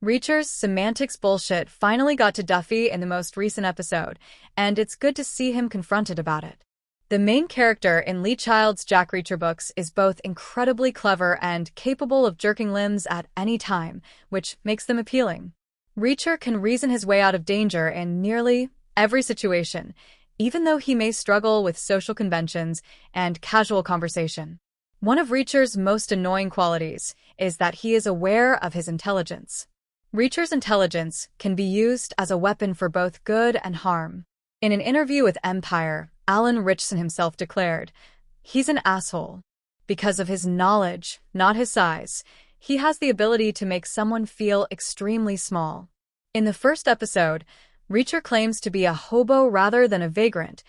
Reacher's semantics bullshit finally got to Duffy in the most recent episode, and it's good to see him confronted about it. The main character in Lee Child's Jack Reacher books is both incredibly clever and capable of jerking limbs at any time, which makes them appealing. Reacher can reason his way out of danger in nearly every situation, even though he may struggle with social conventions and casual conversation. One of Reacher's most annoying qualities is that he is aware of his intelligence. Reacher's intelligence can be used as a weapon for both good and harm. In an interview with Empire, Alan Ritchson himself declared, "He's an asshole. Because of his knowledge, not his size, he has the ability to make someone feel extremely small." In the first episode, Reacher claims to be a hobo rather than a vagrant,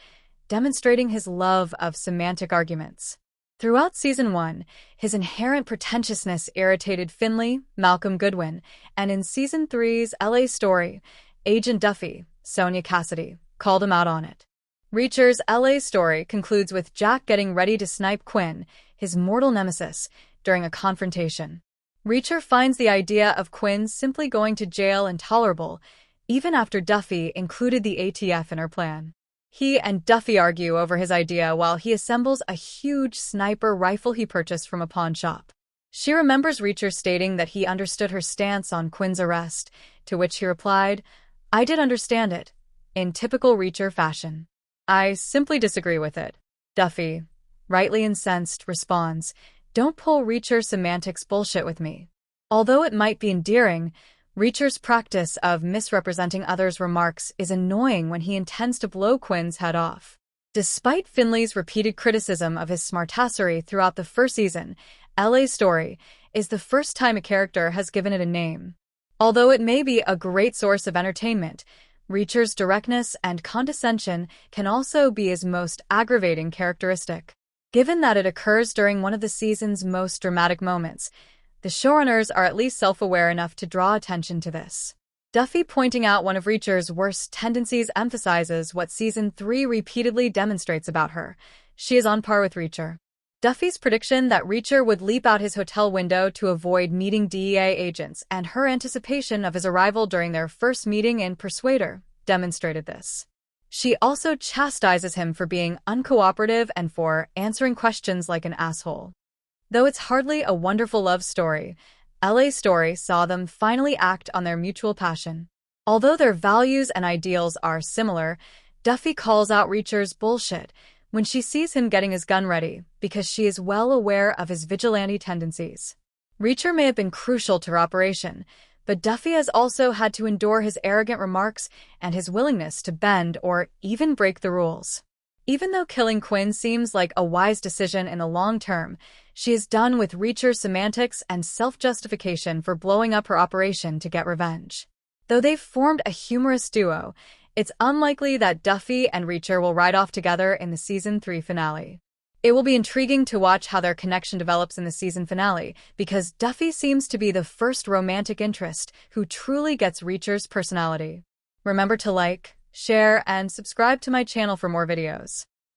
demonstrating his love of semantic arguments. Throughout Season 1, his inherent pretentiousness irritated Finley, Malcolm Goodwin, and in Season 3's LA story, Agent Duffy, Sonia Cassidy, called him out on it. Reacher's LA story concludes with Jack getting ready to snipe Quinn, his mortal nemesis, during a confrontation. Reacher finds the idea of Quinn simply going to jail intolerable, even after Duffy included the ATF in her plan. He and Duffy argue over his idea while he assembles a huge sniper rifle he purchased from a pawn shop. She remembers Reacher stating that he understood her stance on Quinn's arrest, to which he replied, "I did understand it," in typical Reacher fashion. "I simply disagree with it." Duffy, rightly incensed, responds, "Don't pull Reacher semantics bullshit with me." Although it might be endearing, Reacher's practice of misrepresenting others' remarks is annoying when he intends to blow Quinn's head off. Despite Finley's repeated criticism of his smartassery throughout the first season, LA's story is the first time a character has given it a name. Although it may be a great source of entertainment, Reacher's directness and condescension can also be his most aggravating characteristic. Given that it occurs during one of the season's most dramatic moments, the showrunners are at least self-aware enough to draw attention to this. Duffy pointing out one of Reacher's worst tendencies emphasizes what Season 3 repeatedly demonstrates about her. She is on par with Reacher. Duffy's prediction that Reacher would leap out his hotel window to avoid meeting DEA agents and her anticipation of his arrival during their first meeting in Persuader demonstrated this. She also chastises him for being uncooperative and for answering questions like an asshole. Though it's hardly a wonderful love story, LA's story saw them finally act on their mutual passion. Although their values and ideals are similar, Duffy calls out Reacher's bullshit when she sees him getting his gun ready because she is well aware of his vigilante tendencies. Reacher may have been crucial to her operation, but Duffy has also had to endure his arrogant remarks and his willingness to bend or even break the rules. Even though killing Quinn seems like a wise decision in the long term, she is done with Reacher's semantics and self-justification for blowing up her operation to get revenge. Though they've formed a humorous duo, it's unlikely that Duffy and Reacher will ride off together in the Season 3 finale. It will be intriguing to watch how their connection develops in the season finale, because Duffy seems to be the first romantic interest who truly gets Reacher's personality. Remember to like, share, and subscribe to my channel for more videos.